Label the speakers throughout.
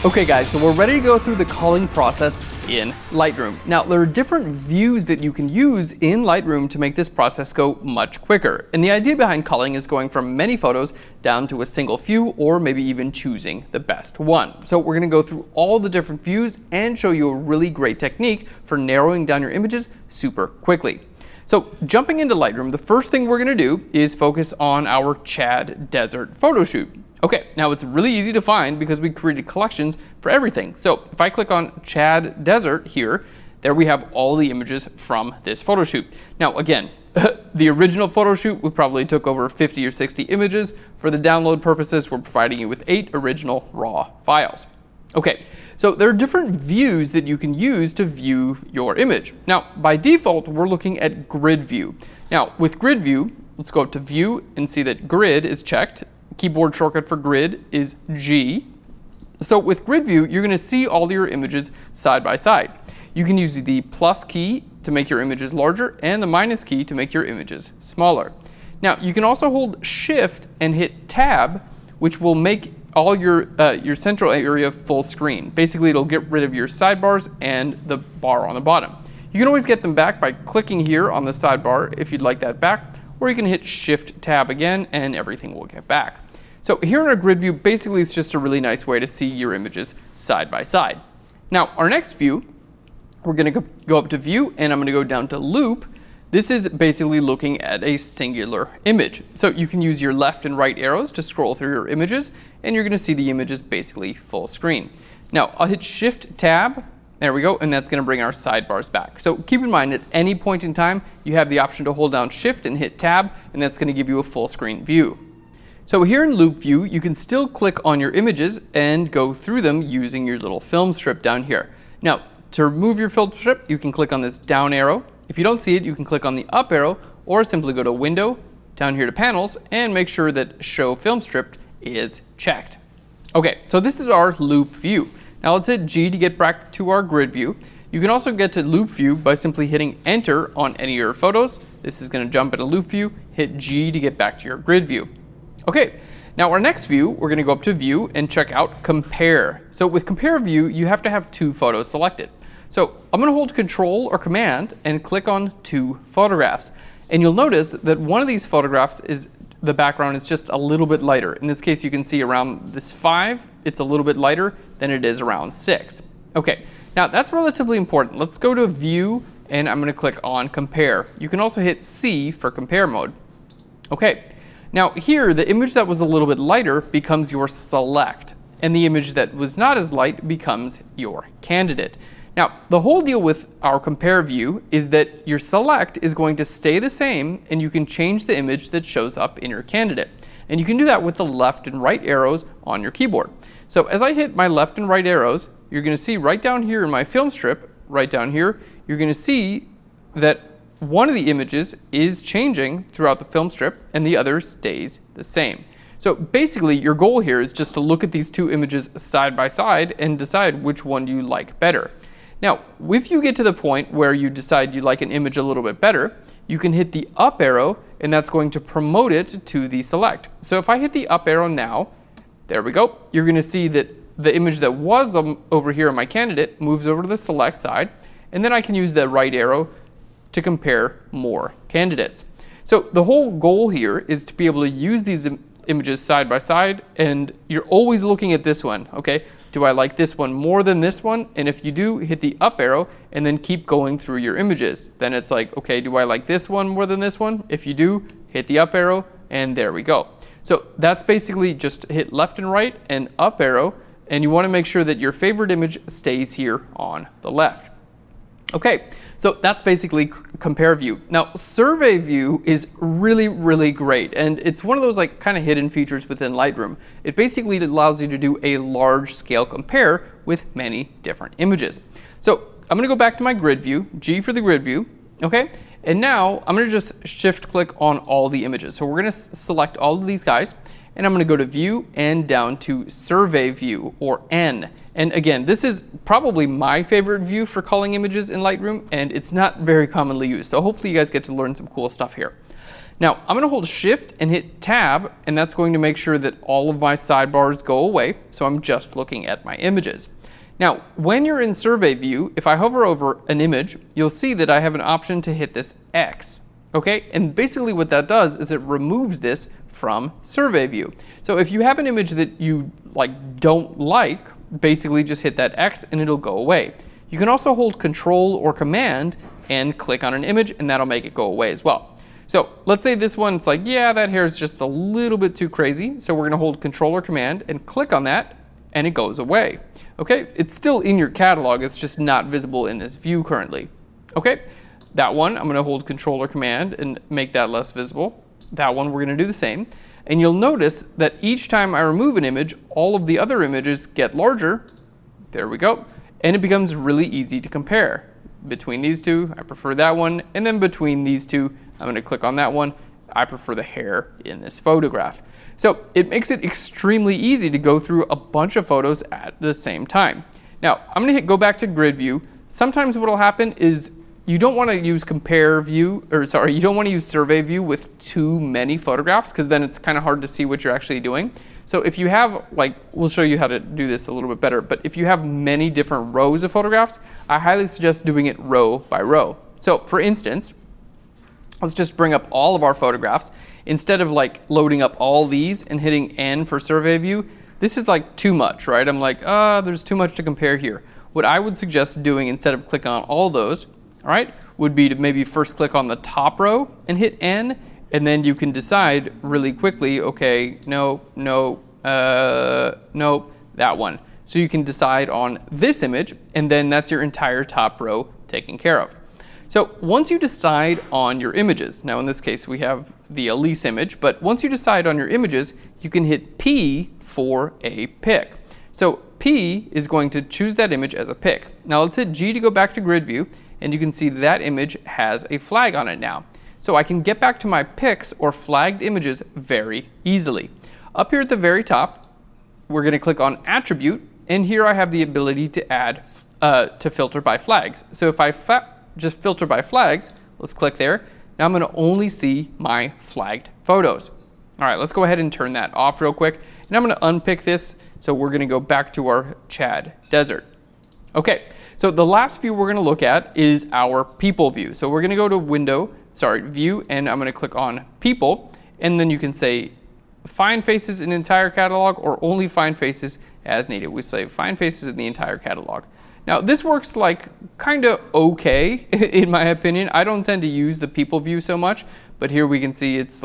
Speaker 1: Okay guys, so we're ready to go through the culling process in Lightroom. Now, there are different views that you can use in Lightroom to make this process go much quicker. And the idea behind culling is going from many photos down to a single few, or maybe even choosing the best one. So we're gonna go through all the different views and show you a really great technique for narrowing down your images super quickly. So jumping into Lightroom, the first thing we're gonna do is focus on our Chad Desert photo shoot. Okay, now it's really easy to find because we created collections for everything. So if I click on Chad Desert here, there we have all the images from this photo shoot. Now again, the original photo shoot, we probably took over 50 or 60 images. For the download purposes, we're providing you with 8 original raw files. Okay, so there are different views that you can use to view your image. Now, by default, we're looking at grid view. Now, with grid view, let's go up to view and see that grid is checked. Keyboard shortcut for grid is G. So with grid view, you're going to see all your images side by side. You can use the plus key to make your images larger and the minus key to make your images smaller. Now, you can also hold shift and hit tab, which will make all your central area full screen. Basically, it'll get rid of your sidebars and the bar on the bottom. You can always get them back by clicking here on the sidebar if you'd like that back, or you can hit shift tab again and everything will get back. So here in our grid view, basically it's just a really nice way to see your images side by side. Now, our next view, we're going to go up to view and I'm going to go down to loop. This is basically looking at a singular image. So you can use your left and right arrows to scroll through your images and you're going to see the images basically full screen. Now, I'll hit shift tab. There we go, and that's going to bring our sidebars back. So keep in mind, at any point in time, you have the option to hold down shift and hit tab, and that's going to give you a full screen view. So here in loop view, you can still click on your images and go through them using your little film strip down here. Now, to remove your film strip, you can click on this down arrow. If you don't see it, you can click on the up arrow, or simply go to window, down here to panels, and make sure that show film strip is checked. Okay, so this is our loop view. Now let's hit G to get back to our grid view. You can also get to loop view by simply hitting enter on any of your photos. This is going to jump into loop view. Hit G to get back to your grid view. Okay, now our next view, we're going to go up to view and check out compare. So with compare view, you have to have 2 photos selected. So I'm going to hold control or command and click on 2 photographs. And you'll notice that one of these photographs is the background is just a little bit lighter. In this case, you can see around this 5, it's a little bit lighter than it is around 6. Okay, now that's relatively important. Let's go to view and I'm going to click on compare. You can also hit C for compare mode. Okay, now here the image that was a little bit lighter becomes your select, and the image that was not as light becomes your candidate. Now, the whole deal with our compare view is that your select is going to stay the same and you can change the image that shows up in your candidate. And you can do that with the left and right arrows on your keyboard. So as I hit my left and right arrows, you're going to see right down here in my film strip, right down here, you're going to see that one of the images is changing throughout the film strip and the other stays the same. So basically your goal here is just to look at these 2 images side by side and decide which one you like better. Now, if you get to the point where you decide you like an image a little bit better, you can hit the up arrow and that's going to promote it to the select. So if I hit the up arrow now, there we go, you're going to see that the image that was over here in my candidate moves over to the select side, and then I can use the right arrow to compare more candidates. So the whole goal here is to be able to use these images side by side, and you're always looking at this one, okay? Do I like this one more than this one? And if you do, hit the up arrow and then keep going through your images. Then it's like, okay, do I like this one more than this one? If you do, hit the up arrow and there we go. So that's basically just hit left and right and up arrow, and you want to make sure that your favorite image stays here on the left. Okay, so that's basically compare view. Now, survey view is really, really great, and it's one of those like kind of hidden features within Lightroom. It basically allows you to do a large scale compare with many different images. So I'm going to go back to my grid view, G for the grid view, okay? And now I'm going to just shift click on all the images. So we're going to select all of these guys, and I'm going to go to view and down to survey view, or N. And again, this is probably my favorite view for culling images in Lightroom, and it's not very commonly used. So hopefully you guys get to learn some cool stuff here. Now, I'm going to hold Shift and hit Tab, and that's going to make sure that all of my sidebars go away. So I'm just looking at my images. Now, when you're in Survey View, if I hover over an image, you'll see that I have an option to hit this X. Okay, and basically what that does is it removes this from Survey View. So if you have an image that you don't like, basically just hit that X and it'll go away. You can also hold Control or Command and click on an image, and that'll make it go away as well. So let's say this one, it's like, yeah, that hair is just a little bit too crazy. So we're going to hold Control or Command and click on that, and it goes away. Okay, it's still in your catalog, it's just not visible in this view currently. Okay, that one, I'm going to hold Control or Command and make that less visible. That one, we're going to do the same. And you'll notice that each time I remove an image, all of the other images get larger. There we go. And it becomes really easy to compare. Between these two, I prefer that one. And then between these two, I'm going to click on that one. I prefer the hair in this photograph. So it makes it extremely easy to go through a bunch of photos at the same time. Now, I'm going to hit go back to grid view. Sometimes what will happen is you don't want to use you don't want to use survey view with too many photographs, because then it's kind of hard to see what you're actually doing. So if you have, we'll show you how to do this a little bit better, but if you have many different rows of photographs, I highly suggest doing it row by row. So for instance, let's just bring up all of our photographs. Instead of loading up all these and hitting N for survey view, this is too much, right? I'm there's too much to compare here. What I would suggest doing instead of clicking on all those, all right, would be to maybe first click on the top row and hit N, and then you can decide really quickly, okay, no, that one. So you can decide on this image, and then that's your entire top row taken care of. So once you decide on your images, now in this case we have the Elise image, but once you decide on your images, you can hit P for a pick. So P is going to choose that image as a pick. Now let's hit G to go back to grid view, and you can see that image has a flag on it now. So I can get back to my picks or flagged images very easily. Up here at the very top, we're going to click on Attribute, and here I have the ability to add to filter by flags. So if I just filter by flags, let's click there. Now I'm going to only see my flagged photos. All right, let's go ahead and turn that off real quick. And I'm going to unpick this. So we're going to go back to our Chad Desert. Okay, so the last view we're going to look at is our people view. So we're going to go to view, and I'm going to click on people. And then you can say find faces in entire catalog or only find faces as needed. We say find faces in the entire catalog. Now this works kind of okay in my opinion. I don't tend to use the people view so much, but here we can see it's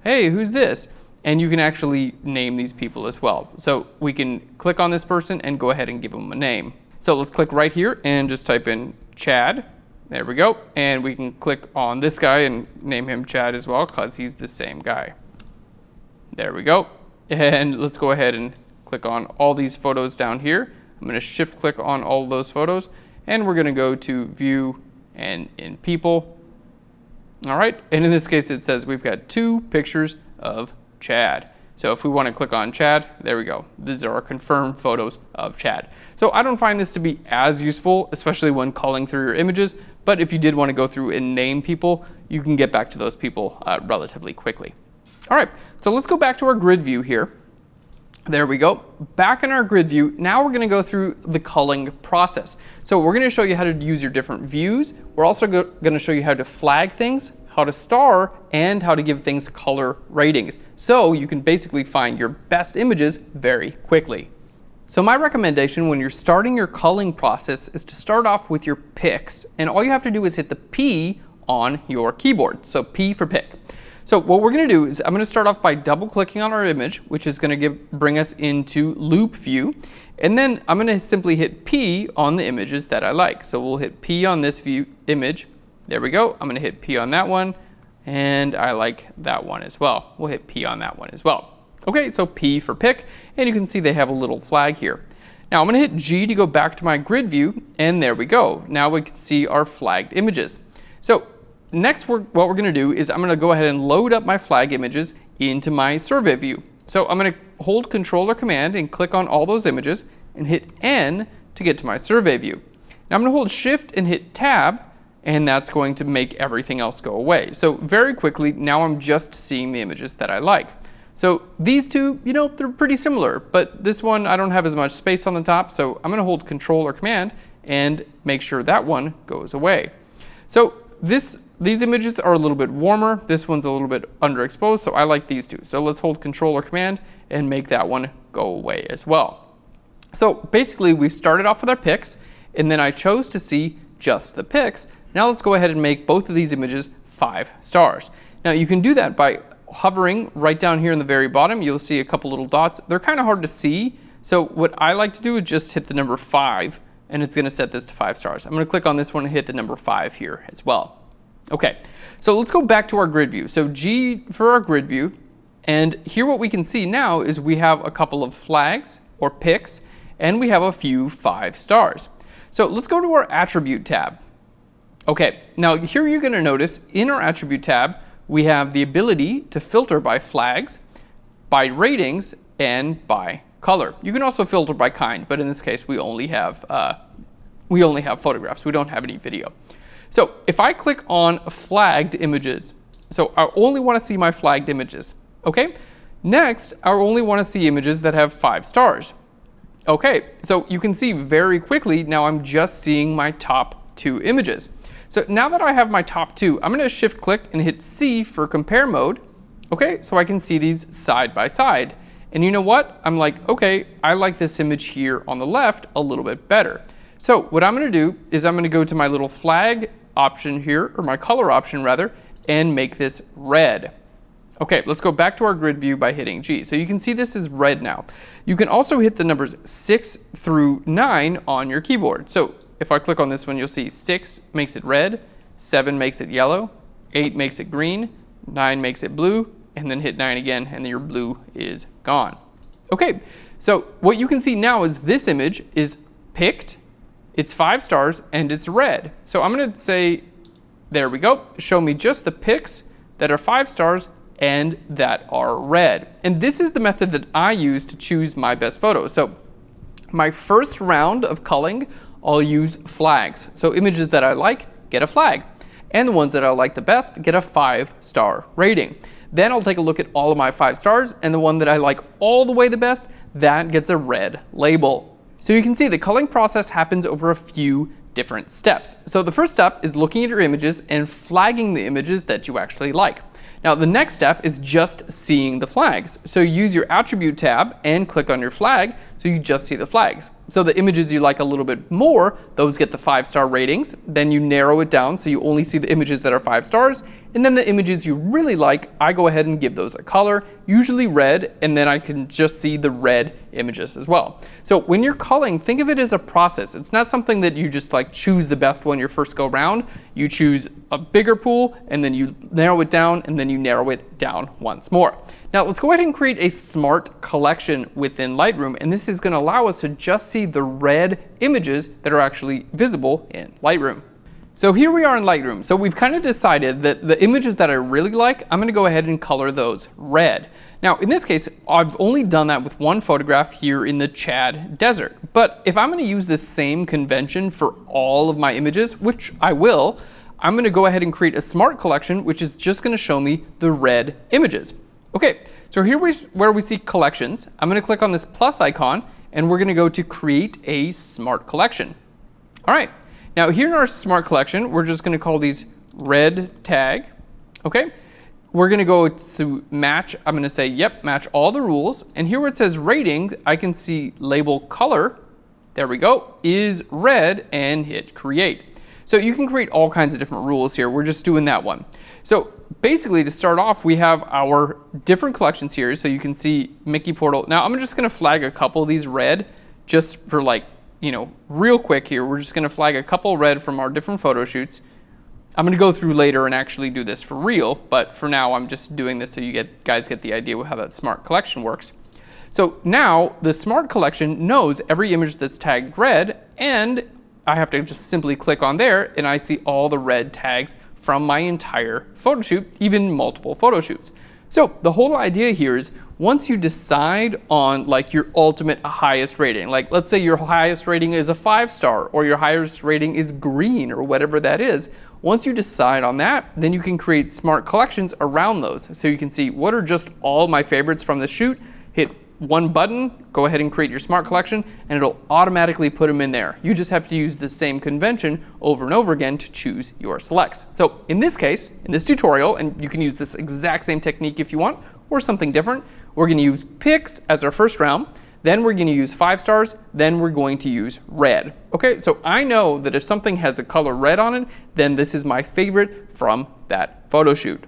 Speaker 1: hey, who's this? And you can actually name these people as well. So we can click on this person and go ahead and give them a name. So let's click right here and just type in Chad. There we go. And we can click on this guy and name him Chad as well, because he's the same guy. There we go. And let's go ahead and click on all these photos down here. I'm going to shift click on all of those photos, and we're going to go to view and in people. All right, and in this case it says we've got 2 pictures of Chad. So if we want to click on Chad, there we go. These are our confirmed photos of Chad. So I don't find this to be as useful, especially when culling through your images, but if you did want to go through and name people, you can get back to those people relatively quickly. All right, so let's go back to our grid view here. There we go. Back in our grid view, now we're going to go through the culling process. So we're going to show you how to use your different views. We're also going to show you how to flag things, how to star, and how to give things color ratings. So you can basically find your best images very quickly. So my recommendation when you're starting your culling process is to start off with your picks. And all you have to do is hit the P on your keyboard. So P for pick. So what we're going to do is I'm going to start off by double clicking on our image, which is going to bring us into loop view. And then I'm going to simply hit P on the images that I like. So we'll hit P on this view image. There we go. I'm going to hit P on that one. And I like that one as well. We'll hit P on that one as well. Okay, so P for pick. And you can see they have a little flag here. Now I'm going to hit G to go back to my grid view. And there we go. Now we can see our flagged images. So next, what we're going to do is I'm going to go ahead and load up my flag images into my survey view. So I'm going to hold Control or Command and click on all those images, and hit N to get to my survey view. Now I'm going to hold Shift and hit Tab, and that's going to make everything else go away. So very quickly, now I'm just seeing the images that I like. So these two, they're pretty similar, but this one I don't have as much space on the top, so I'm going to hold Control or Command and make sure that one goes away. So these images are a little bit warmer. This one's a little bit underexposed, so I like these two. So let's hold Control or Command and make that one go away as well. So basically, we started off with our pics, and then I chose to see just the pics. Now let's go ahead and make both of these images 5 stars. Now you can do that by hovering right down here in the very bottom. You'll see a couple little dots. They're kind of hard to see. So what I like to do is just hit the number 5, and it's going to set this to 5 stars. I'm going to click on this one and hit the number 5 here as well. Okay, so let's go back to our grid view. So G for our grid view, and here what we can see now is we have a couple of flags or pics, and we have a few 5 stars. So let's go to our attribute tab. Okay, now here you're going to notice in our attribute tab, we have the ability to filter by flags, by ratings, and by color. You can also filter by kind, but in this case, we only have photographs. We don't have any video. So if I click on flagged images, so I only want to see my flagged images. Okay, next, I only want to see images that have 5 stars. Okay, so you can see very quickly, now I'm just seeing my top 2 images. So now that I have my top 2, I'm going to shift click and hit C for compare mode. Okay, so I can see these side by side. And you know what? I'm like, okay, I like this image here on the left a little bit better. So what I'm going to do is I'm going to go to my little flag option here, or my color option rather, and make this red. Okay, let's go back to our grid view by hitting G. So you can see this is red now. You can also hit the numbers 6 through 9 on your keyboard. So if I click on this one, you'll see 6 makes it red, 7 makes it yellow, 8 makes it green, 9 makes it blue, and then hit 9 again, and your blue is gone. Okay, so what you can see now is this image is picked, it's 5 stars, and it's red. So I'm going to say, there we go, show me just the pics that are 5 stars and that are red. And this is the method that I use to choose my best photos. So my first round of culling, I'll use flags. So images that I like, get a flag. And the ones that I like the best, get a 5-star rating. Then I'll take a look at all of my 5 stars, and the one that I like all the way the best, that gets a red label. So you can see the culling process happens over a few different steps. So the first step is looking at your images and flagging the images that you actually like. Now the next step is just seeing the flags. So use your attribute tab and click on your flag so you just see the flags. So the images you like a little bit more, those get the 5-star ratings. Then you narrow it down so you only see the images that are 5 stars. And then the images you really like, I go ahead and give those a color, usually red, and then I can just see the red images as well. So when you're culling, think of it as a process. It's not something that you just like choose the best one your first go round. You choose a bigger pool, and then you narrow it down, and then you narrow it down once more. Now let's go ahead and create a smart collection within Lightroom, and this is going to allow us to just see the red images that are actually visible in Lightroom. So here we are in Lightroom. So we've kind of decided that the images that I really like, I'm going to go ahead and color those red. Now in this case, I've only done that with one photograph here in the Chad Desert. But if I'm going to use the same convention for all of my images, which I will, I'm going to go ahead and create a smart collection, which is just going to show me the red images. Okay, so here where we see collections, I'm going to click on this plus icon, and we're going to go to create a smart collection. All right, now here in our smart collection, we're just going to call these red tag. Okay, we're going to go to match. I'm going to say, yep, match all the rules. And here where it says rating, I can see label color, there we go, is red, and hit create. So you can create all kinds of different rules here. We're just doing that one. So basically, to start off, we have our different collections here. So you can see Mickey Portal. Now I'm just going to flag a couple of these red just for like, real quick here. We're just going to flag a couple red from our different photo shoots. I'm going to go through later and actually do this for real, but for now I'm just doing this so you guys get the idea of how that smart collection works. So now the smart collection knows every image that's tagged red, and I have to just simply click on there and I see all the red tags from my entire photo shoot, even multiple photo shoots. So the whole idea here is once you decide on like your ultimate highest rating, like let's say your highest rating is a 5-star or your highest rating is green or whatever that is, once you decide on that, then you can create smart collections around those. So you can see what are just all my favorites from the shoot, hit one button, go ahead and create your smart collection, and it'll automatically put them in there. You just have to use the same convention over and over again to choose your selects. So in this case, in this tutorial, and you can use this exact same technique if you want, or something different, we're gonna use pics as our first round, then we're gonna use 5 stars, then we're going to use red. Okay, so I know that if something has a color red on it, then this is my favorite from that photo shoot.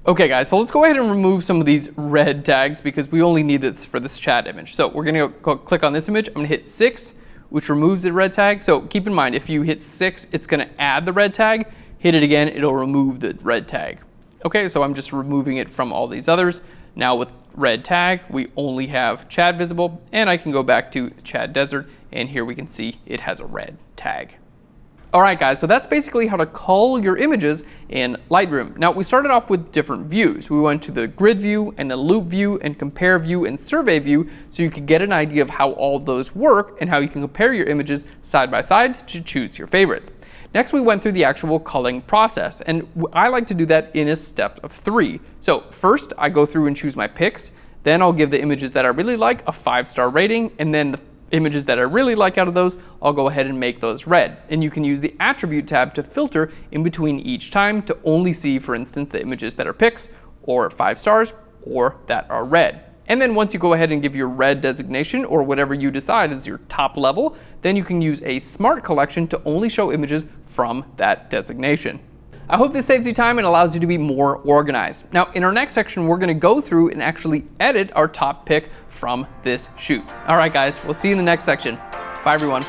Speaker 1: Okay guys, so let's go ahead and remove some of these red tags because we only need this for this chat image. So we're gonna go click on this image. I'm gonna hit 6, which removes the red tag. So keep in mind, if you hit 6, it's gonna add the red tag. Hit it again, it'll remove the red tag. Okay, so I'm just removing it from all these others. Now with red tag, we only have Chad visible, and I can go back to Chad Desert, and here we can see it has a red tag. All right guys, so that's basically how to cull your images in Lightroom. Now we started off with different views. We went to the grid view and the loop view and compare view and survey view so you could get an idea of how all those work and how you can compare your images side by side to choose your favorites. Next we went through the actual culling process, and I like to do that in a step of 3. So first I go through and choose my picks, then I'll give the images that I really like a 5-star rating, and then the images that I really like out of those, I'll go ahead and make those red. And you can use the attribute tab to filter in between each time to only see, for instance, the images that are pics or 5 stars or that are red. And then once you go ahead and give your red designation or whatever you decide is your top level, then you can use a smart collection to only show images from that designation. I hope this saves you time and allows you to be more organized. Now, in our next section, we're gonna go through and actually edit our top pick from this shoot. All right, guys, we'll see you in the next section. Bye, everyone.